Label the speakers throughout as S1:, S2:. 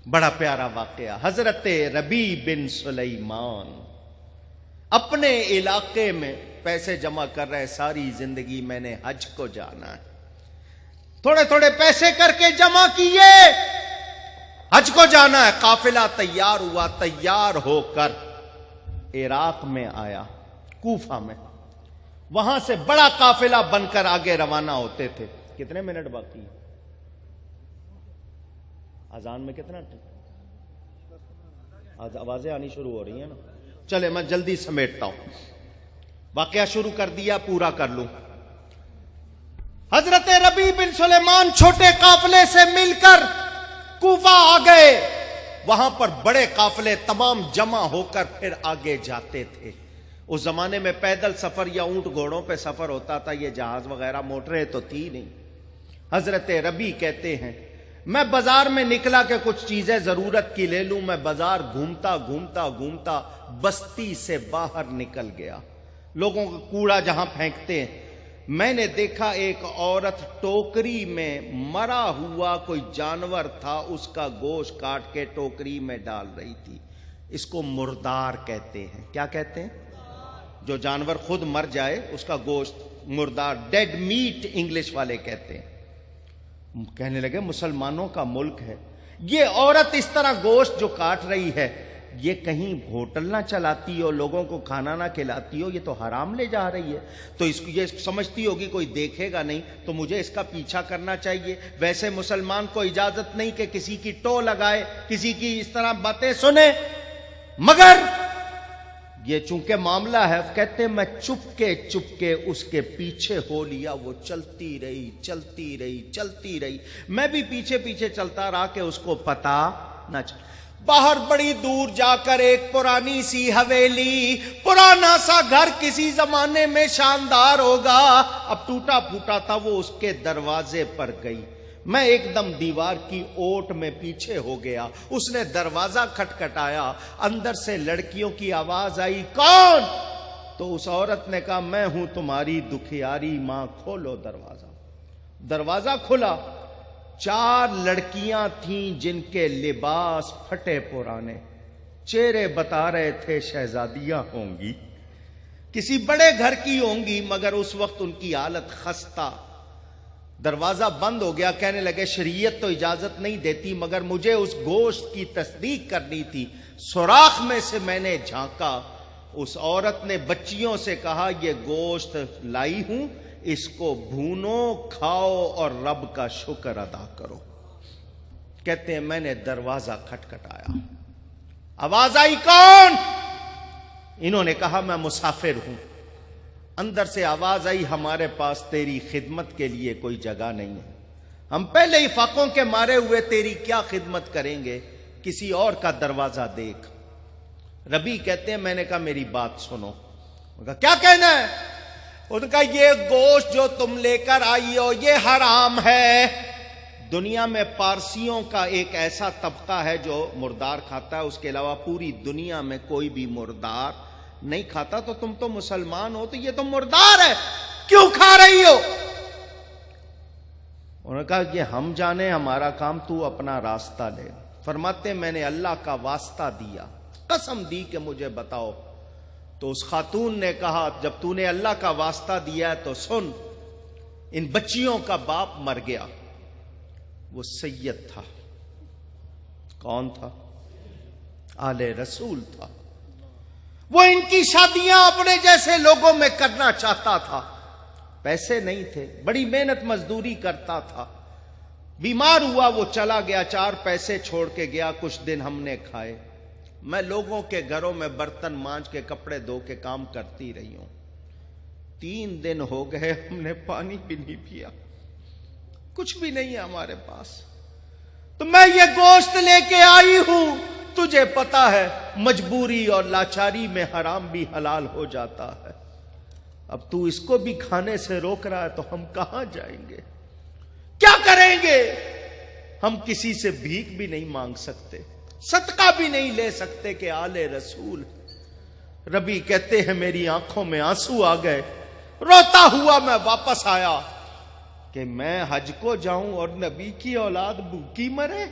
S1: بڑا پیارا واقعہ، حضرت ربی بن سلیمان اپنے علاقے میں پیسے جمع کر رہے، ساری زندگی میں نے حج کو جانا ہے، تھوڑے تھوڑے پیسے کر کے جمع کیے، حج کو جانا ہے۔ قافلہ تیار ہوا، تیار ہو کر عراق میں آیا، کوفہ میں، وہاں سے بڑا قافلہ بن کر آگے روانہ ہوتے تھے۔ کتنے منٹ باقی ہیں؟ اذان میں کتنا؟ آوازیں آنی شروع ہو رہی ہیں نا، چلے میں جلدی سمیٹتا ہوں، واقعہ شروع کر دیا، پورا کر لوں۔ حضرت ربی بن سلیمان چھوٹے قافلے سے مل کر کوفہ آ گئے، وہاں پر بڑے قافلے تمام جمع ہو کر پھر آگے جاتے تھے۔ اس زمانے میں پیدل سفر یا اونٹ گھوڑوں پہ سفر ہوتا تھا، یہ جہاز وغیرہ موٹریں تو تھی نہیں۔ حضرت ربی کہتے ہیں میں بازار میں نکلا کہ کچھ چیزیں ضرورت کی لے لوں، میں بازار گھومتا گھومتا گھومتا بستی سے باہر نکل گیا، لوگوں کا کوڑا جہاں پھینکتے ہیں، میں نے دیکھا ایک عورت ٹوکری میں مرا ہوا کوئی جانور تھا، اس کا گوشت کاٹ کے ٹوکری میں ڈال رہی تھی۔ اس کو مردار کہتے ہیں۔ کیا کہتے ہیں؟ جو جانور خود مر جائے اس کا گوشت، مردار، ڈیڈ میٹ انگلش والے کہتے ہیں۔ کہنے لگے مسلمانوں کا ملک ہے، یہ عورت اس طرح گوشت جو کاٹ رہی ہے، یہ کہیں ہوٹل نہ چلاتی ہو، لوگوں کو کھانا نہ کھلاتی ہو، یہ تو حرام لے جا رہی ہے، تو اس کو یہ سمجھتی ہوگی کوئی دیکھے گا نہیں، تو مجھے اس کا پیچھا کرنا چاہیے۔ ویسے مسلمان کو اجازت نہیں کہ کسی کی ٹو لگائے، کسی کی اس طرح باتیں سنے، مگر یہ چونکہ معاملہ ہے، کہتے میں چپ کے اس کے پیچھے ہو لیا، وہ چلتی رہی چلتی رہی چلتی رہی، میں بھی پیچھے پیچھے چلتا رہا کہ اس کو پتا نہ چل۔ باہر بڑی دور جا کر ایک پرانی سی حویلی، پرانا سا گھر، کسی زمانے میں شاندار ہوگا، اب ٹوٹا پھوٹا تھا، وہ اس کے دروازے پر گئی۔ میں ایک دم دیوار کی اوٹ میں پیچھے ہو گیا، اس نے دروازہ کھٹکھٹایا، اندر سے لڑکیوں کی آواز آئی، کون؟ تو اس عورت نے کہا میں ہوں تمہاری دکھیاری ماں، کھولو دروازہ۔ دروازہ کھلا، 4 لڑکیاں تھیں جن کے لباس پھٹے پرانے، چہرے بتا رہے تھے شہزادیاں ہوں گی، کسی بڑے گھر کی ہوں گی، مگر اس وقت ان کی حالت خستہ۔ دروازہ بند ہو گیا، کہنے لگے شریعت تو اجازت نہیں دیتی، مگر مجھے اس گوشت کی تصدیق کرنی تھی۔ سوراخ میں سے میں نے جھانکا، اس عورت نے بچیوں سے کہا یہ گوشت لائی ہوں، اس کو بھونو، کھاؤ اور رب کا شکر ادا کرو۔ کہتے ہیں میں نے دروازہ کھٹکھٹایا، آواز آئی کون؟ انہوں نے کہا میں مسافر ہوں۔ اندر سے آواز آئی ہمارے پاس تیری خدمت کے لیے کوئی جگہ نہیں ہے، ہم پہلے ہی فاقوں کے مارے ہوئے تیری کیا خدمت کریں گے، کسی اور کا دروازہ دیکھ۔ ربی کہتے ہیں میں نے کہا میری بات سنو۔ انہوں نے کہا کیا کہنا ہے؟ انہوں نے کہا یہ گوشت جو تم لے کر آئی ہو یہ حرام ہے۔ دنیا میں پارسیوں کا ایک ایسا طبقہ ہے جو مردار کھاتا ہے، اس کے علاوہ پوری دنیا میں کوئی بھی مردار نہیں کھاتا، تو تم تو مسلمان ہو تو یہ تو مردار ہے، کیوں کھا رہی ہو؟ انہوں نے کہا کہ ہم جانے، ہمارا کام، تو اپنا راستہ لے۔ فرماتے میں نے اللہ کا واسطہ دیا، قسم دی کہ مجھے بتاؤ۔ تو اس خاتون نے کہا جب تو نے اللہ کا واسطہ دیا ہے تو سن، ان بچیوں کا باپ مر گیا، وہ سید تھا۔ کون تھا؟ آل رسول تھا۔ وہ ان کی شادیاں اپنے جیسے لوگوں میں کرنا چاہتا تھا، پیسے نہیں تھے، بڑی محنت مزدوری کرتا تھا، بیمار ہوا وہ چلا گیا، 4 پیسے چھوڑ کے گیا، کچھ دن ہم نے کھائے، میں لوگوں کے گھروں میں برتن مانج کے کپڑے دھو کے کام کرتی رہی ہوں، 3 دن ہو گئے ہم نے پانی بھی نہیں پیا، کچھ بھی نہیں ہے ہمارے پاس، تو میں یہ گوشت لے کے آئی ہوں، تجھے پتا ہے مجبوری اور لاچاری میں حرام بھی حلال ہو جاتا ہے، اب تو اس کو بھی کھانے سے روک رہا ہے تو ہم کہاں جائیں گے، کیا کریں گے؟ ہم کسی سے بھیک بھی نہیں مانگ سکتے، صدقہ بھی نہیں لے سکتے کہ آل رسول۔ ربی کہتے ہیں میری آنکھوں میں آنسو آ گئے، روتا ہوا میں واپس آیا کہ میں حج کو جاؤں اور نبی کی اولاد بھوکی مرے۔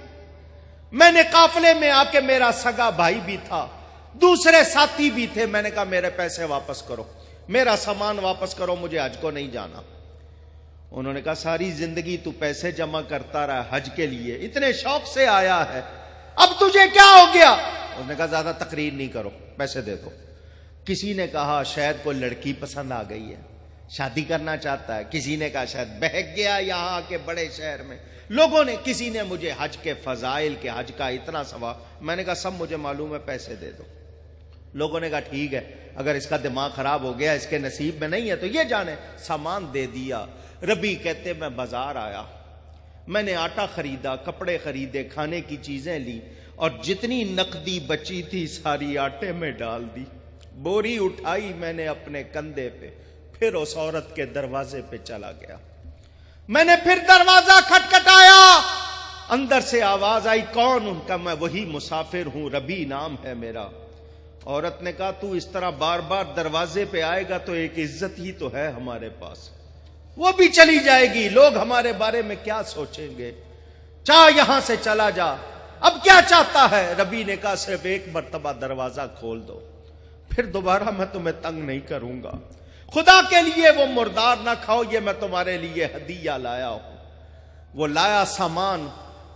S1: میں نے قافلے میں آ کے میرا سگا بھائی بھی تھا, دوسرے ساتھی بھی تھے, میں نے کہا میرے پیسے واپس کرو, میرا سامان واپس کرو, مجھے حج کو نہیں جانا. انہوں نے کہا ساری زندگی تو پیسے جمع کرتا رہا حج کے لیے, اتنے شوق سے آیا ہے, اب تجھے کیا ہو گیا؟ اس نے کہا زیادہ تقریر نہیں کرو, پیسے دے دو. کسی نے کہا شاید کوئی لڑکی پسند آ گئی ہے, شادی کرنا چاہتا ہے. کسی نے کہا شاید بہک گیا یہاں کے بڑے شہر میں. لوگوں نے, کسی نے مجھے حج کے فضائل کے, حج کا اتنا ثواب. میں نے کہا سب مجھے معلوم ہے, پیسے دے دو. لوگوں نے کہا ٹھیک ہے, اگر اس کا دماغ خراب ہو گیا, اس کے نصیب میں نہیں ہے تو یہ جانے. سامان دے دیا. ربی کہتے میں بازار آیا, میں نے آٹا خریدا, کپڑے خریدے, کھانے کی چیزیں لی, اور جتنی نقدی بچی تھی ساری آٹے میں ڈال دی. بوری اٹھائی میں نے اپنے کندھے پہ, پھر اس عورت کے دروازے پہ چلا گیا. میں نے پھر دروازہ کھٹکھٹایا, اندر سے آواز آئی, کون؟ ان کا میں وہی مسافر ہوں, ربی نام ہے میرا. عورت نے کہا تو اس طرح بار بار دروازے پہ آئے گا تو ایک عزت ہی تو ہے ہمارے پاس, وہ بھی چلی جائے گی, لوگ ہمارے بارے میں کیا سوچیں گے, چاہ یہاں سے چلا جا. اب کیا چاہتا ہے؟ ربی نے کہا صرف ایک مرتبہ دروازہ کھول دو, پھر دوبارہ میں تمہیں تنگ نہیں کروں گا. خدا کے لیے وہ مردار نہ کھاؤ, یہ میں تمہارے لیے ہدیہ لایا ہوں. وہ لایا سامان,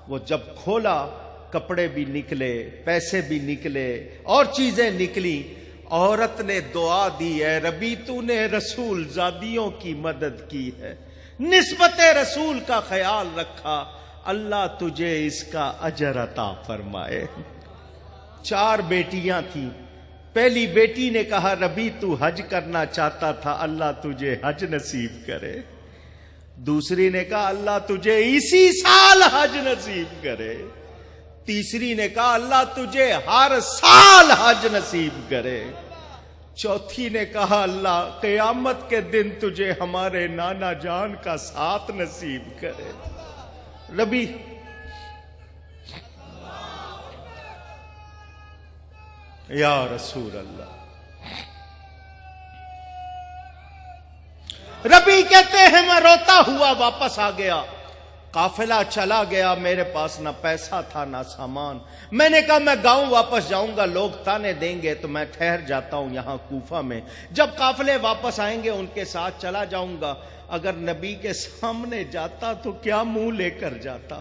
S1: وہ جب کھولا کپڑے بھی نکلے, پیسے بھی نکلے, اور چیزیں نکلی. عورت نے دعا دی, اے ربی تو نے رسول زادیوں کی مدد کی ہے, نسبت رسول کا خیال رکھا, اللہ تجھے اس کا اجر عطا فرمائے. 4 بیٹیاں تھیں. پہلی بیٹی نے کہا ربی تو حج کرنا چاہتا تھا, اللہ تجھے حج نصیب کرے. دوسری نے کہا اللہ تجھے اسی سال حج نصیب کرے. تیسری نے کہا اللہ تجھے ہر سال حج نصیب کرے. چوتھی نے کہا اللہ قیامت کے دن تجھے ہمارے نانا جان کا ساتھ نصیب کرے. ربی یا رسول اللہ. ربی کہتے ہیں میں روتا ہوا واپس آ گیا, قافلہ چلا گیا, میرے پاس نہ پیسہ تھا نہ سامان. میں نے کہا میں گاؤں واپس جاؤں گا, لوگ تانے دیں گے, تو میں ٹھہر جاتا ہوں یہاں کوفہ میں, جب قافلے واپس آئیں گے ان کے ساتھ چلا جاؤں گا. اگر نبی کے سامنے جاتا تو کیا منہ لے کر جاتا,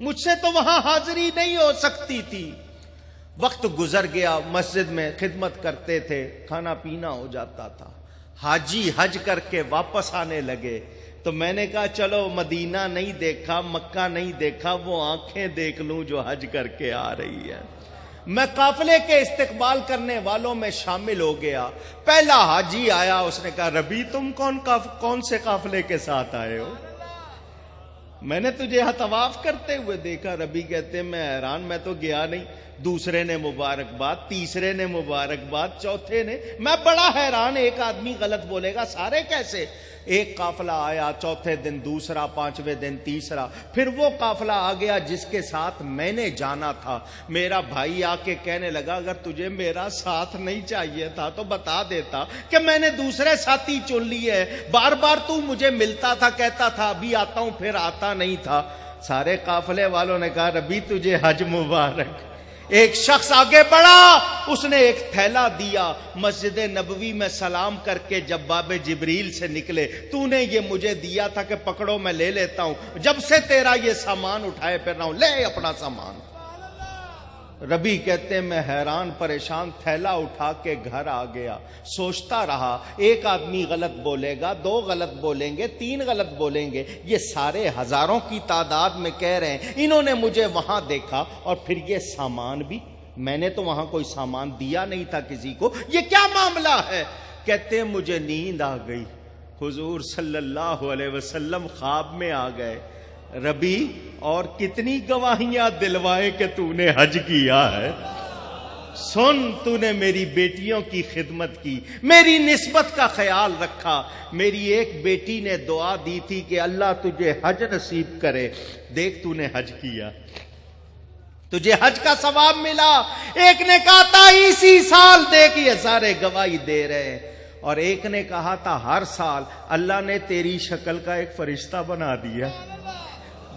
S1: مجھ سے تو وہاں حاضری نہیں ہو سکتی تھی. وقت گزر گیا, مسجد میں خدمت کرتے تھے, کھانا پینا ہو جاتا تھا. حاجی حج کر کے واپس آنے لگے تو میں نے کہا چلو مدینہ نہیں دیکھا, مکہ نہیں دیکھا, وہ آنکھیں دیکھ لوں جو حج کر کے آ رہی ہے. میں قافلے کے استقبال کرنے والوں میں شامل ہو گیا. پہلا حاجی آیا, اس نے کہا ربی تم کون سے قافلے کے ساتھ آئے ہو؟ میں نے تجھے طواف کرتے ہوئے دیکھا. ربی کہتے ہیں میں حیران, میں تو گیا نہیں. دوسرے نے مبارکباد, تیسرے نے مبارکباد, چوتھے نے. میں بڑا حیران, ایک آدمی غلط بولے گا, سارے کیسے؟ ایک قافلہ آیا, چوتھے دن دوسرا, 5ویں دن تیسرا, پھر وہ قافلہ آ گیا جس کے ساتھ میں نے جانا تھا. میرا بھائی آ کے کہنے لگا اگر تجھے میرا ساتھ نہیں چاہیے تھا تو بتا دیتا کہ میں نے دوسرے ساتھی چن لیے. بار بار تو مجھے ملتا تھا, کہتا تھا ابھی آتا ہوں, پھر آتا نہیں تھا. سارے قافلے والوں نے کہا ربی تجھے حج مبارک. ایک شخص آگے بڑھا, اس نے ایک تھیلا دیا. مسجد نبوی میں سلام کر کے جب باب جبریل سے نکلے, تو نے یہ مجھے دیا تھا کہ پکڑو میں لے لیتا ہوں, جب سے تیرا یہ سامان اٹھائے پھر رہا ہوں, لے اپنا سامان. ربی کہتے ہیں میں حیران پریشان تھیلا اٹھا کے گھر آ گیا. سوچتا رہا ایک آدمی غلط بولے گا, 2 غلط بولیں گے, 3 غلط بولیں گے, یہ سارے ہزاروں کی تعداد میں کہہ رہے ہیں انہوں نے مجھے وہاں دیکھا, اور پھر یہ سامان بھی, میں نے تو وہاں کوئی سامان دیا نہیں تھا کسی کو, یہ کیا معاملہ ہے؟ کہتے ہیں مجھے نیند آ گئی, حضور صلی اللہ علیہ وسلم خواب میں آ گئے. ربی اور کتنی گواہیاں دلوائے کہ تو نے حج کیا ہے. سن, تو نے میری بیٹیوں کی خدمت کی, میری نسبت کا خیال رکھا. میری ایک بیٹی نے دعا دی تھی کہ اللہ تجھے حج نصیب کرے. دیکھ تو نے حج کیا, تجھے حج کا ثواب ملا. ایک نے کہا تھا اسی سال, دیکھ یہ سارے گواہی دے رہے ہیں. اور ایک نے کہا تھا ہر سال. اللہ نے تیری شکل کا ایک فرشتہ بنا دیا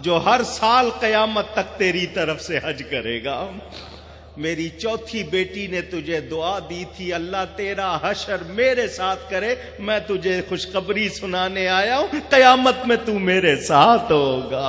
S1: جو ہر سال قیامت تک تیری طرف سے حج کرے گا۔ میری چوتھی بیٹی نے تجھے دعا دی تھی اللہ تیرا حشر میرے ساتھ کرے، میں تجھے خوشخبری سنانے آیا ہوں قیامت میں تو میرے ساتھ ہوگا۔